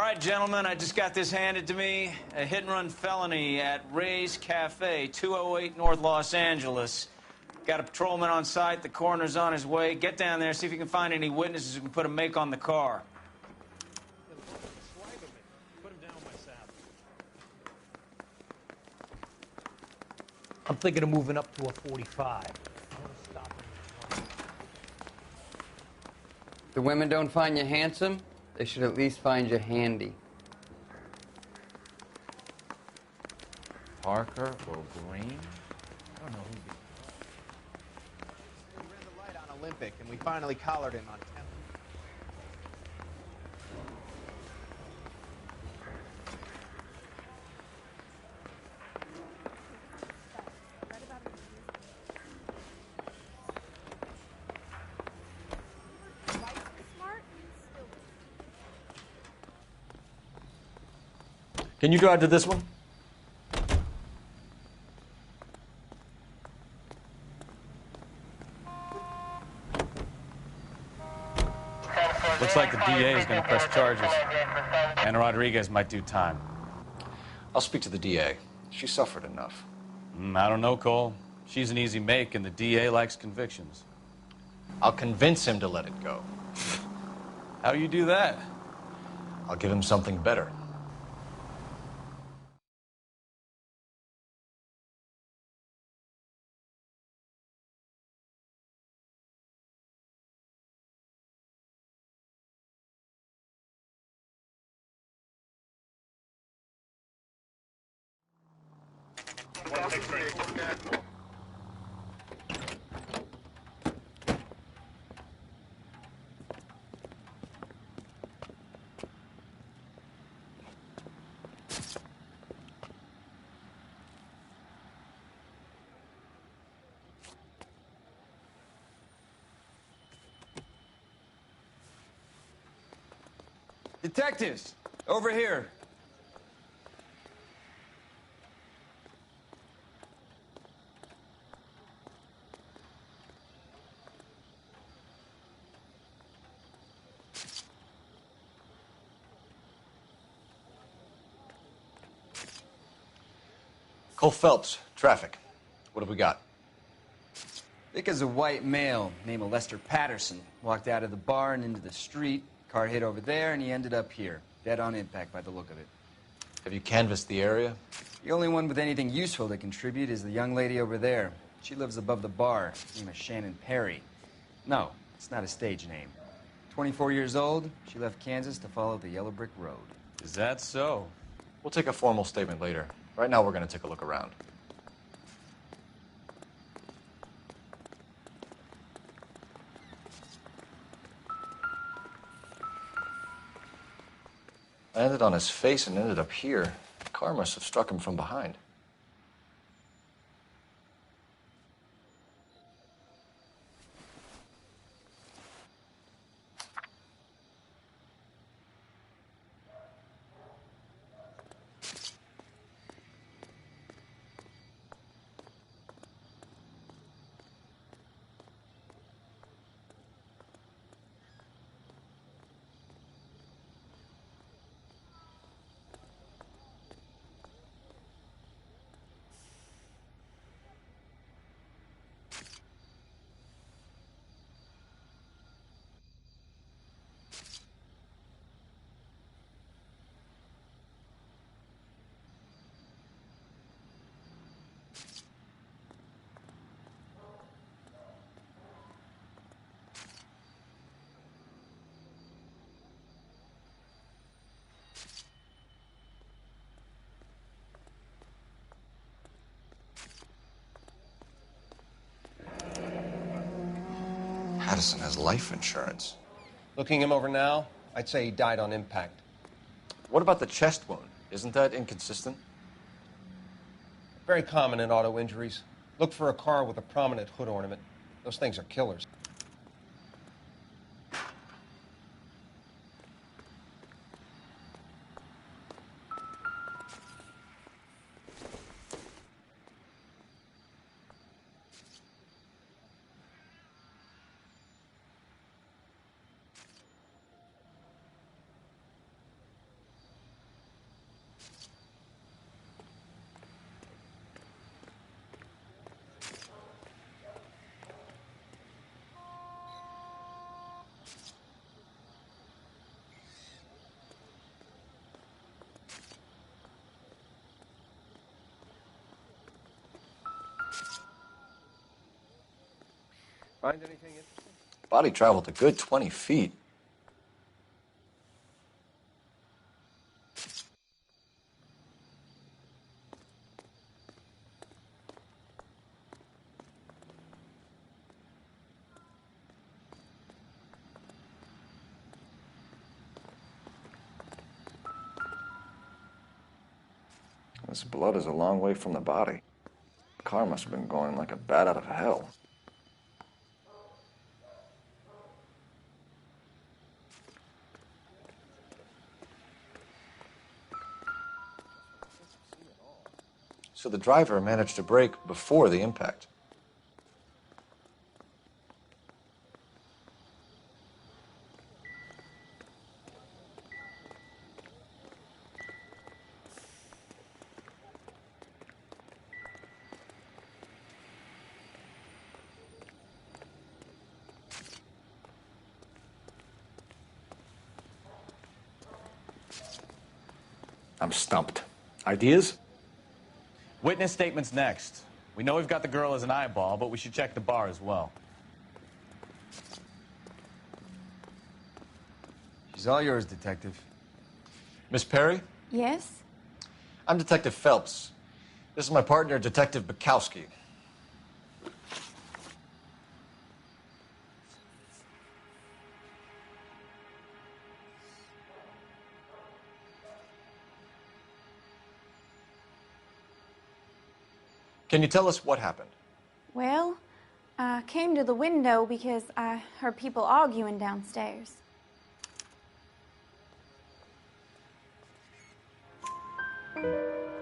right, gentlemen, I just got this handed to me. A hit-and-run felony at Ray's Cafe, 208 North Los Angeles. Got a patrolman on site. The coroner's on his way. Get down there, see if you can find any witnesses who can put a make on the car. I'm thinking of moving up to a 45. The women don't find you handsome, they should at least find you handy. Parker or Green? I don't know who. We ran the light on Olympic, and we finally collared him on 10. Can you drive to this one? Looks like the DA is going to press charges. And Rodriguez might do time. I'll speak to the DA. She suffered enough. I don't know, Cole. She's an easy make, and the DA likes convictions. I'll convince him to let it go. How do you do that? I'll give him something better. Detectives, over here. Cole Phelps, traffic. What have we got? Vic is a white male named Lester Patterson. Walked out of the bar and into the street. Car hit over there, and he ended up here. Dead on impact by the look of it. Have you canvassed the area? The only one with anything useful to contribute is the young lady over there. She lives above the bar. Her name is Shannon Perry. No, it's not a stage name. 24 years old, she left Kansas to follow the Yellow Brick Road. Is that so? We'll take a formal statement later. Right now, we're going to take a look around. Landed on his face and ended up here. The car must have struck him from behind. Patterson has life insurance. Looking him over now, I'd say he died on impact. What about the chest wound? Isn't that inconsistent? Very common in auto injuries. Look for a car with a prominent hood ornament. Those things are killers. Find anything interesting? Body traveled a good 20 feet. This blood is a long way from the body. The car must have been going like a bat out of hell. So the driver managed to brake before the impact. I'm stumped. Ideas? Witness statements next. We know we've got the girl as an eyeball, but we should check the bar as well. She's all yours, Detective. Miss Perry? Yes? I'm Detective Phelps. This is my partner, Detective Bukowski. Can you tell us what happened? Well, I came to the window because I heard people arguing downstairs.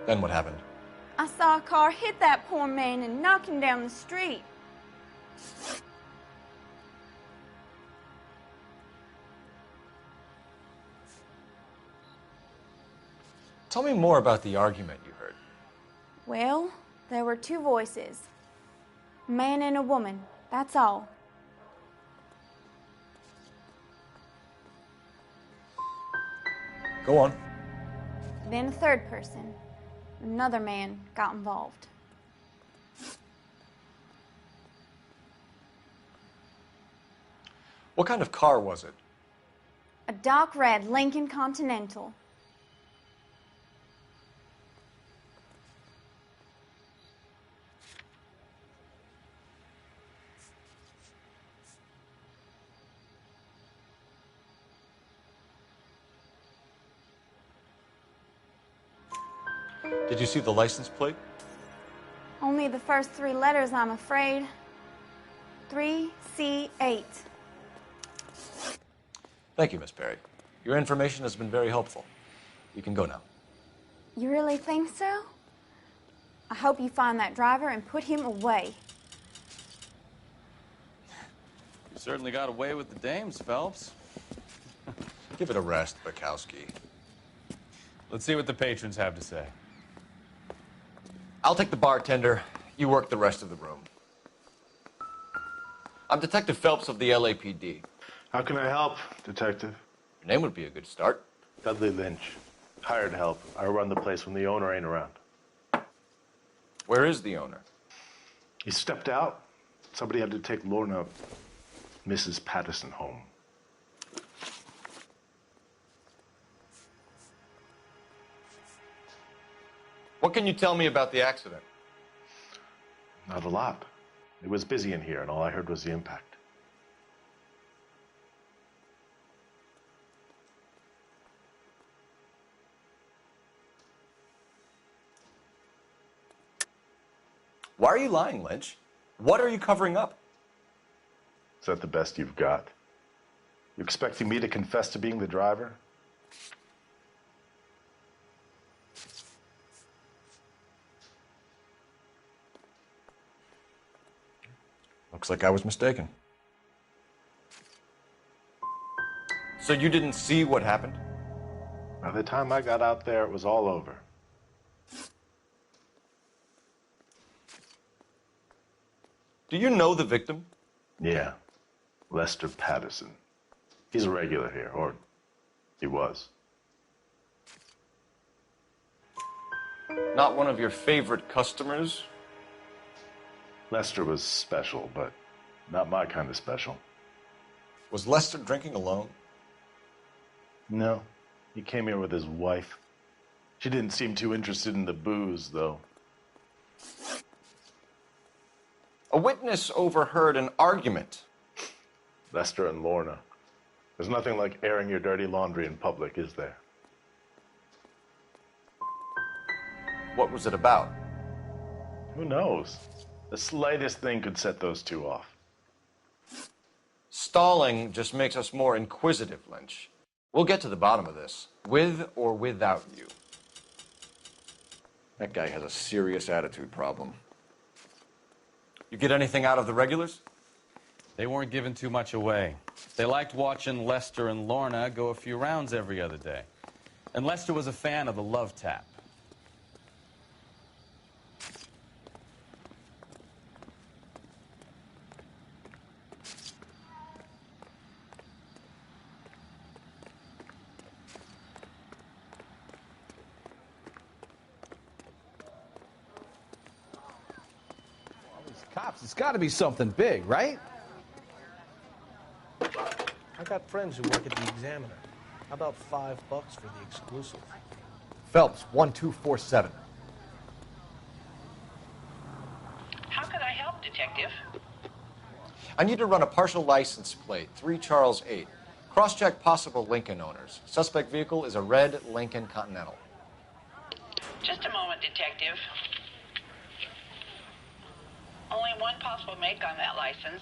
Then what happened? I saw a car hit that poor man and knock him down the street. Tell me more about the argument you heard. Well, there were two voices. A man and a woman, that's all. Go on. Then a third person, another man, got involved. What kind of car was it? A dark red Lincoln Continental. Did you see the license plate? Only the first three letters, I'm afraid. 3C8. Thank you, Miss Perry. Your information has been very helpful. You can go now. You really think so? I hope you find that driver and put him away. You certainly got away with the dames, Phelps. Give it a rest, Bukowski. Let's see what the patrons have to say. I'll take the bartender. You work the rest of the room. I'm Detective Phelps of the LAPD. How can I help, Detective? Your name would be a good start. Dudley Lynch. Hired help. I run the place when the owner ain't around. Where is the owner? He stepped out. Somebody had to take Lorna, Mrs. Patterson, home. What can you tell me about the accident? Not a lot. It was busy in here, and all I heard was the impact. Why are you lying, Lynch? What are you covering up? Is that the best you've got? You expecting me to confess to being the driver? Looks like I was mistaken. So you didn't see what happened? By the time I got out there, it was all over. Do you know the victim? Yeah. Lester Patterson. He's a regular here, or he was. Not one of your favorite customers? Lester was special, but Not my kind of special. Was Lester drinking alone? No. He came here with his wife. She didn't seem too interested in the booze, though. A witness overheard an argument. Lester and Lorna. There's nothing like airing your dirty laundry in public, is there? What was it about? Who knows? The slightest thing could set those two off. Stalling just makes us more inquisitive, Lynch. We'll get to the bottom of this, with or without you. That guy has a serious attitude problem. You get anything out of the regulars? They weren't giving too much away. They liked watching Lester and Lorna go a few rounds every other day. And Lester was a fan of the love tap. Cops, it's got to be something big, right? I got friends who work at the Examiner. How about $5 for the exclusive? Phelps, 1247. How can I help, Detective? I need to run a partial license plate, 3 Charles 8. Cross-check possible Lincoln owners. Suspect vehicle is a red Lincoln Continental. Just a moment, Detective. Only one possible make on that license.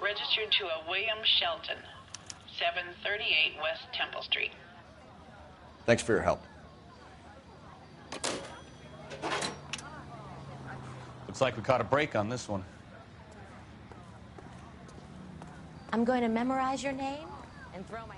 Registered to a William Shelton, 738 West Temple Street. Thanks for your help. Looks like we caught a break on this one. I'm going to memorize your name and throw my...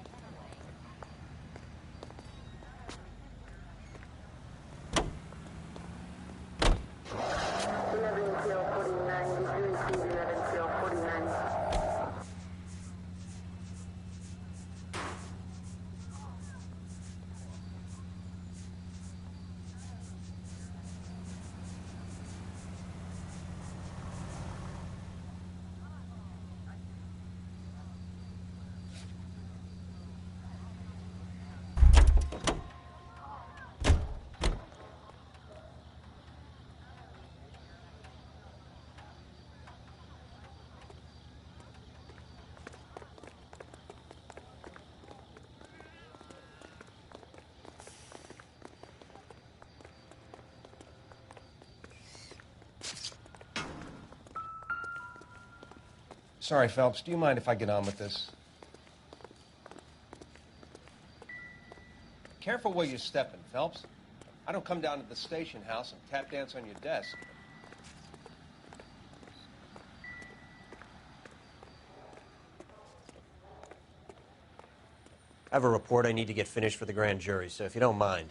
Sorry, Phelps, do you mind if I get on with this? Careful where you're stepping, Phelps. I don't come down to the station house and tap dance on your desk. I have a report I need to get finished for the grand jury, so if you don't mind.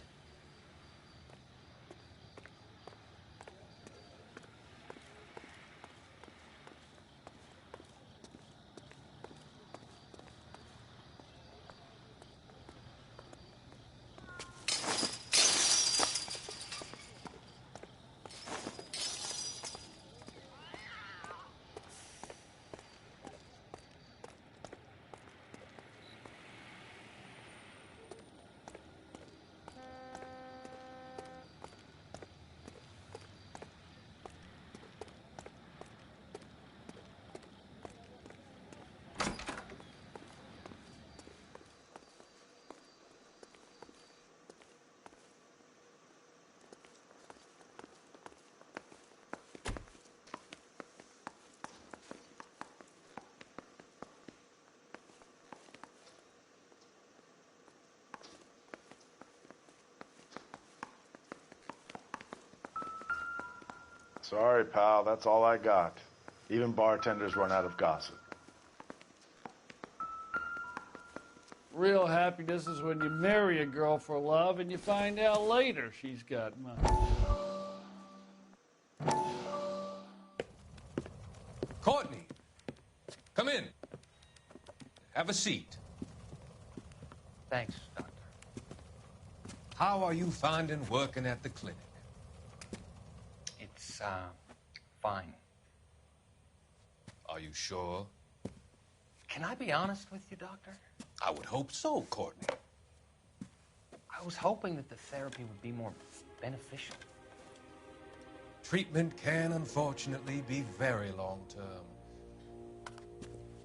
Sorry, pal, that's all I got. Even bartenders run out of gossip. Real happiness is when you marry a girl for love and you find out later she's got money. Courtney, come in. Have a seat. Thanks, Doctor. How are you finding working at the clinic? It's, fine. Are you sure? Can I be honest with you, Doctor? I would hope so, Courtney. I was hoping that the therapy would be more beneficial. Treatment can, unfortunately, be very long-term.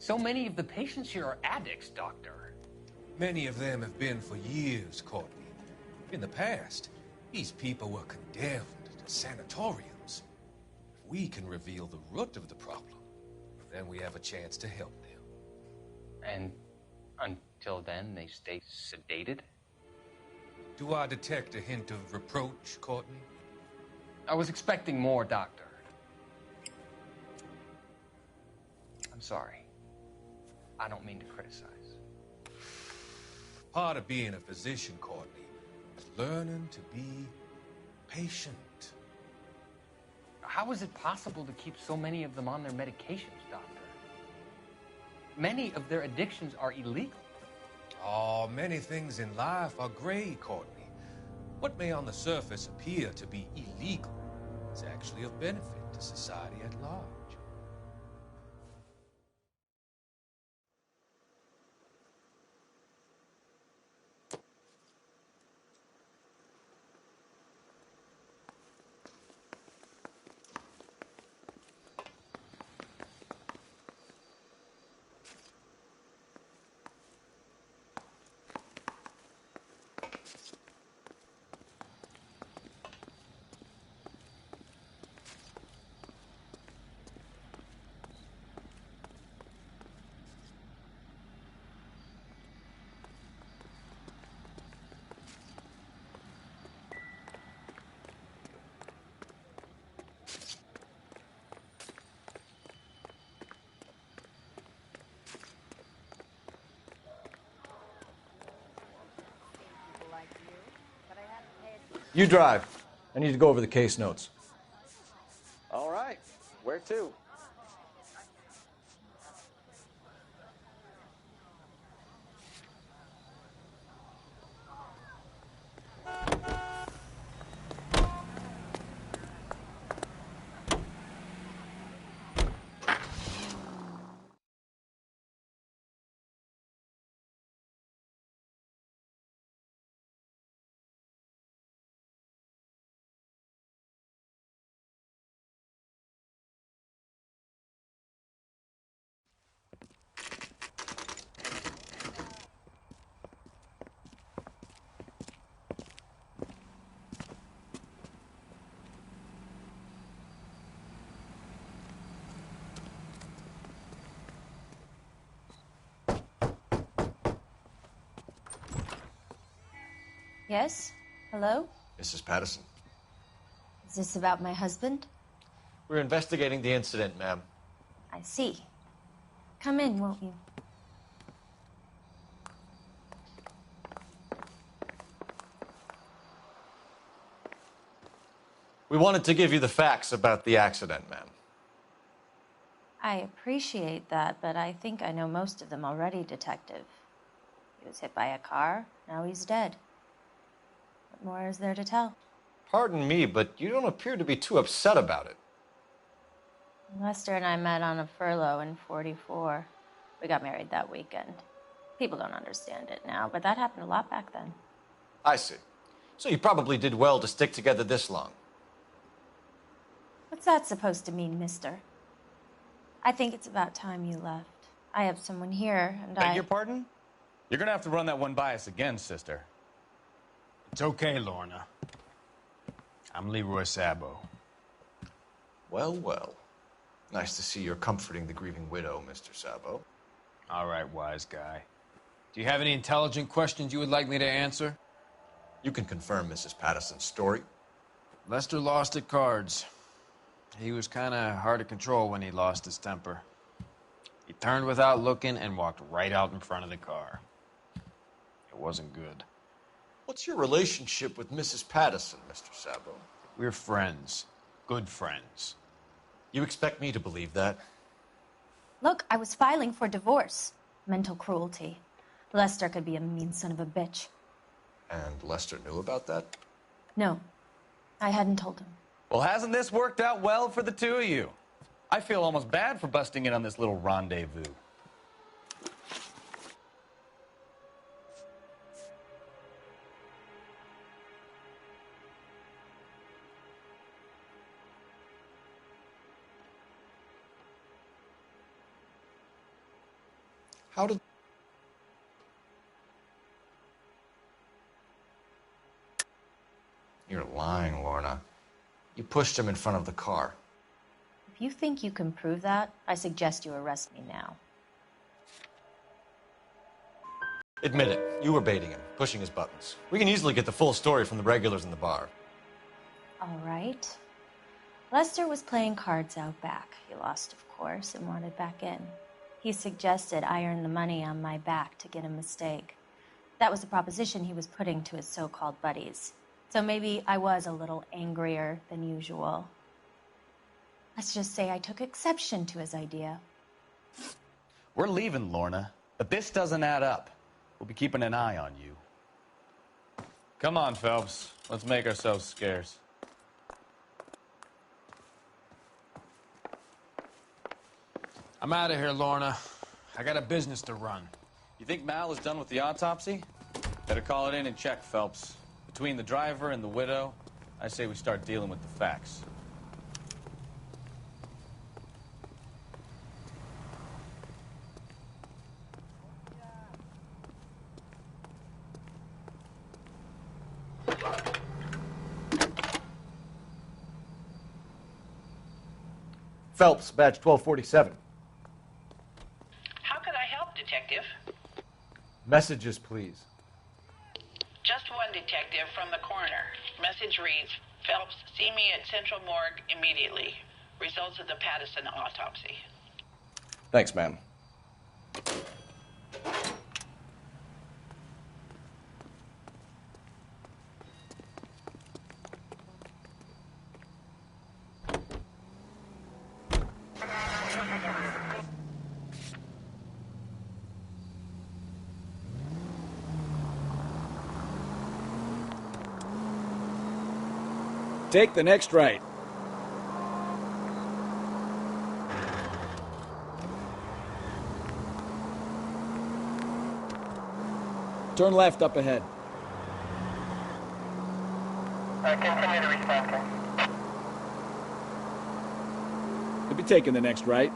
So many of the patients here are addicts, Doctor. Many of them have been for years, Courtney. In the past, these people were condemned to sanatoriums. If we can reveal the root of the problem, then we have a chance to help them. And until then, they stay sedated? Do I detect a hint of reproach, Courtney? I was expecting more, Doctor. I'm sorry. I don't mean to criticize. Part of being a physician, Courtney, is learning to be patient. How is it possible to keep so many of them on their medications, Doctor? Many of their addictions are illegal. Oh, many things in life are gray, Courtney. What may on the surface appear to be illegal is actually of benefit to society at large. You drive. I need to go over the case notes. All right. Where to? Yes? Hello? Mrs. Patterson. Is this about my husband? We're investigating the incident, ma'am. I see. Come in, won't you? We wanted to give you the facts about the accident, ma'am. I appreciate that, but I think I know most of them already, Detective. He was hit by a car, now he's dead. What more is there to tell? Pardon me, but you don't appear to be too upset about it. Lester and I met on a furlough in '44. We got married that weekend. People don't understand it now, but that happened a lot back then. I see. So you probably did well to stick together this long. What's that supposed to mean, mister? I think it's about time you left. I have someone here, and Beg your pardon? You're gonna have to run that one by us again, sister. It's okay, Lorna. I'm Leroy Sabo. Well, well. Nice to see you're comforting the grieving widow, Mr. Sabo. All right, wise guy. Do you have any intelligent questions you would like me to answer? You can confirm Mrs. Patterson's story. Lester lost at cards. He was kind of hard to control when he lost his temper. He turned without looking and walked right out in front of the car. It wasn't good. What's your relationship with Mrs. Patterson, Mr. Sabo? We're friends. Good friends. You expect me to believe that? Look, I was filing for divorce. Mental cruelty. Lester could be a mean son of a bitch. And Lester knew about that? No, I hadn't told him. Well, hasn't this worked out well for the two of you? I feel almost bad for busting in on this little rendezvous. How did... You're lying, Lorna. You pushed him in front of the car. If you think you can prove that, I suggest you arrest me now. Admit it. You were baiting him, pushing his buttons. We can easily get the full story from the regulars in the bar. All right. Lester was playing cards out back. He lost, of course, and wanted back in. He suggested I earn the money on my back to get a mistake. That was the proposition he was putting to his so-called buddies. So maybe I was a little angrier than usual. Let's just say I took exception to his idea. We're leaving, Lorna, but this doesn't add up. We'll be keeping an eye on you. Come on, Phelps. Let's make ourselves scarce. I'm out of here, Lorna. I got a business to run. You think Mal is done with the autopsy? Better call it in and check, Phelps. Between the driver and the widow, I say we start dealing with the facts. Phelps, badge 1247. How could I help, Detective? Messages, please. Just one detective from the coroner. Message reads, Phelps, see me at Central Morgue immediately. Results of the Patterson autopsy. Thanks, ma'am. Take the next right. Turn left up ahead. Continue to respond, sir. You'll be taking the next right.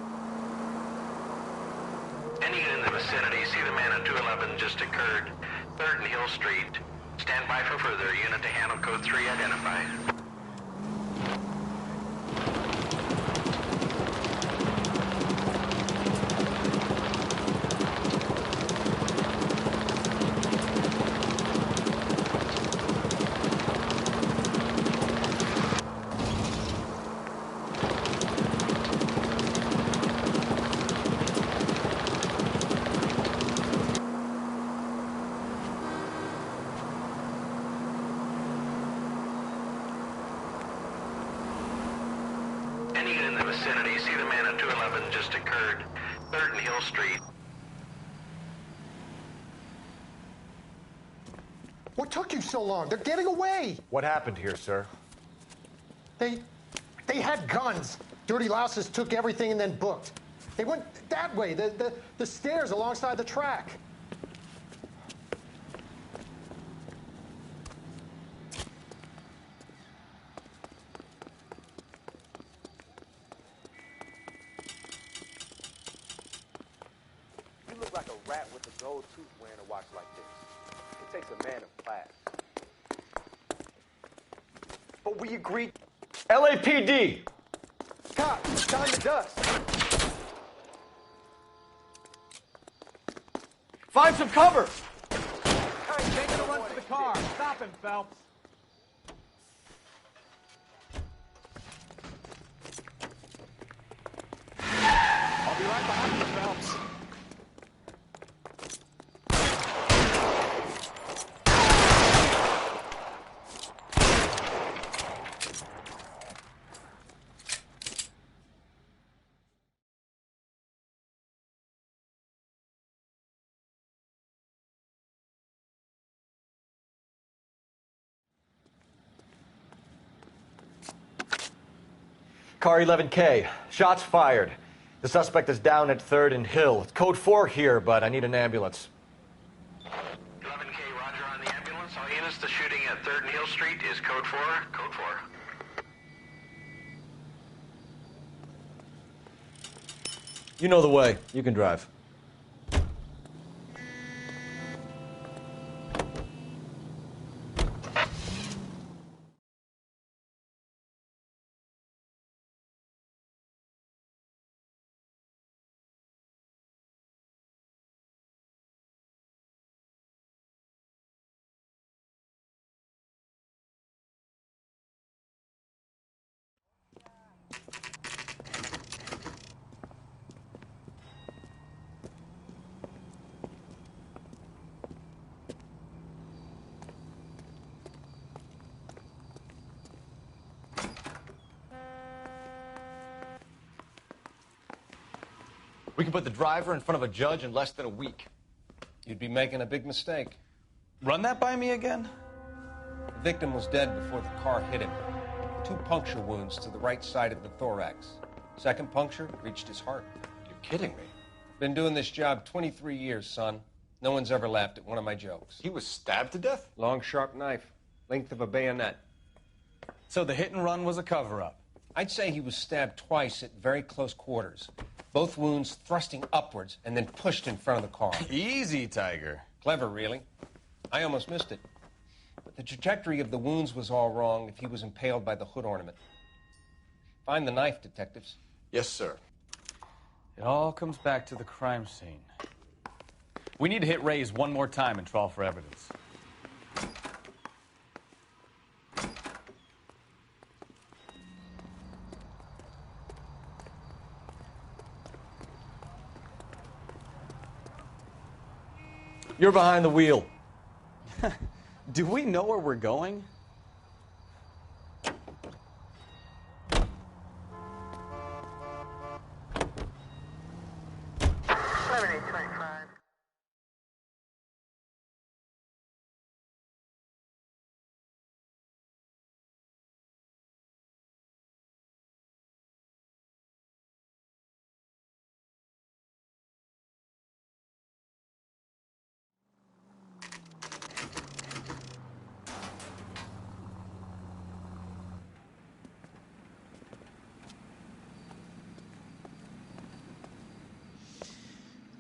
Any unit in the vicinity, see the man at 211 just occurred. 3rd and Hill Street. Stand by for further. Unit to handle code 3 identified. Any unit in the vicinity, see the man at 211 just occurred. 3rd and Hill Street. What took you so long? They're getting away. What happened here, sir? They had guns. Dirty louses took everything and then booked. They went that way, the stairs alongside the track. You look like a rat with a gold tooth wearing a watch like this. It takes a man of class. But we agreed. LAPD! Cop, time to dust. Find some cover! Hey, making a run for the car. Stop him, Phelps. I'll be right behind you, Phelps. Car 11K. Shots fired. The suspect is down at 3rd and Hill. It's code 4 here, but I need an ambulance. 11K, roger on the ambulance. All units, the shooting at 3rd and Hill Street is code 4. Code 4. You know the way. You can drive. We can put the driver in front of a judge in less than a week. You'd be making a big mistake. Run that by me again? The victim was dead before the car hit him. 2 puncture wounds to the right side of the thorax. Second puncture reached his heart. You're kidding me. Been doing this job 23 years, son. No one's ever laughed at one of my jokes. He was stabbed to death? Long, sharp knife. Length of a bayonet. So the hit and run was a cover-up? I'd say he was stabbed twice at very close quarters. Both wounds thrusting upwards and then pushed in front of the car. Easy, Tiger. Clever, really. I almost missed it. But the trajectory of the wounds was all wrong if he was impaled by the hood ornament. Find the knife, detectives. Yes, sir. It all comes back to the crime scene. We need to hit Ray's one more time and trawl for evidence. You're behind the wheel. Do we know where we're going?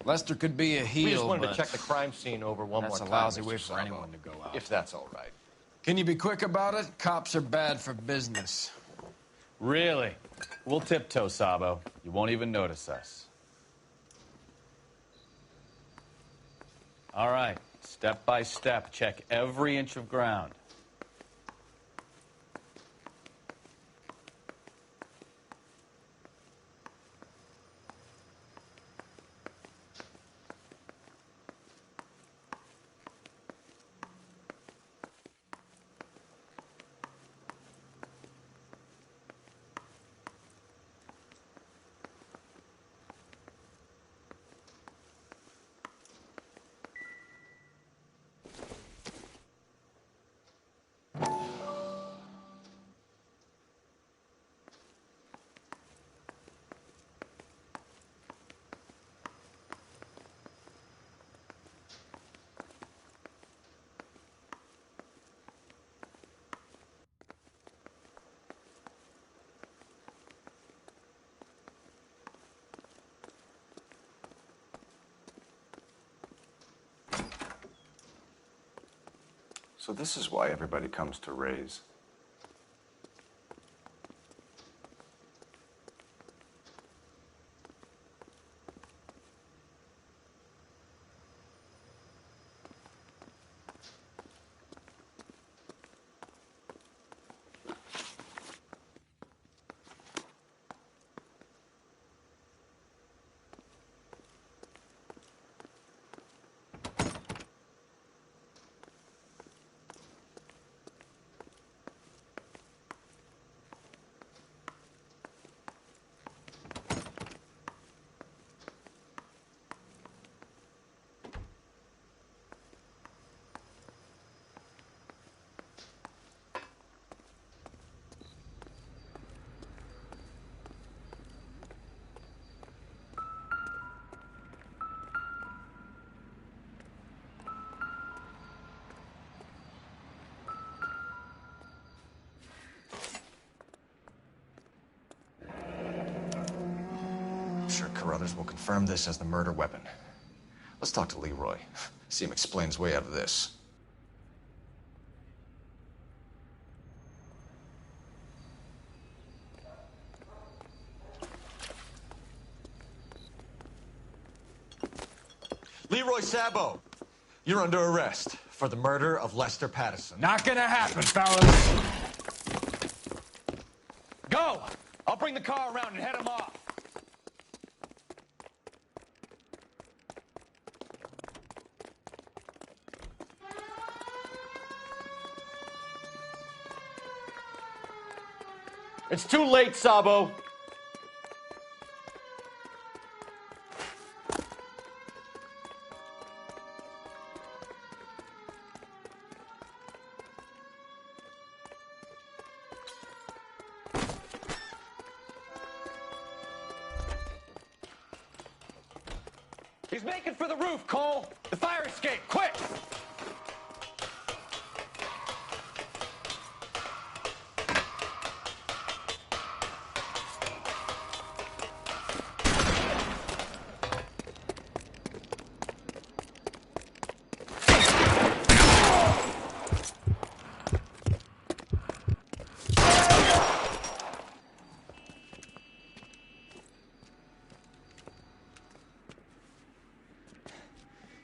Lester could be a heel, We just wanted but to check the crime scene over one more that's time. a lousy Mr. way for Sabo. anyone to go out. If that's all right. Can you be quick about it? Cops are bad for business. Really? We'll tiptoe, Sabo. You won't even notice us. All right, step by step, check every inch of ground. So this is why everybody comes to Ray's. Carruthers will confirm this as the murder weapon. Let's talk to Leroy. See him explain his way out of this. Leroy Sabo, you're under arrest for the murder of Lester Patterson. Not gonna happen, fellas. Go! I'll bring the car around and head him off. It's too late, Sabo. He's making for the roof, Cole! The fire escape, quick!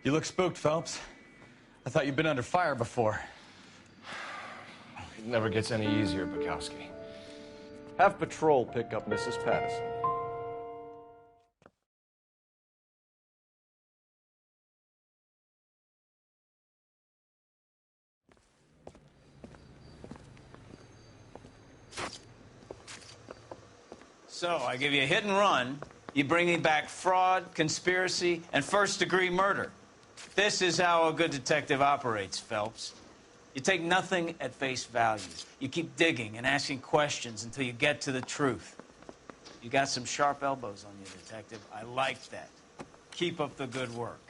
You look spooked, Phelps. I thought you'd been under fire before. It never gets any easier, Bukowski. Have patrol pick up Mrs. Patterson. So, I give you a hit and run. You bring me back fraud, conspiracy, and first-degree murder. This is how a good detective operates, Phelps. You take nothing at face value. You keep digging and asking questions until you get to the truth. You got some sharp elbows on you, detective. I like that. Keep up the good work.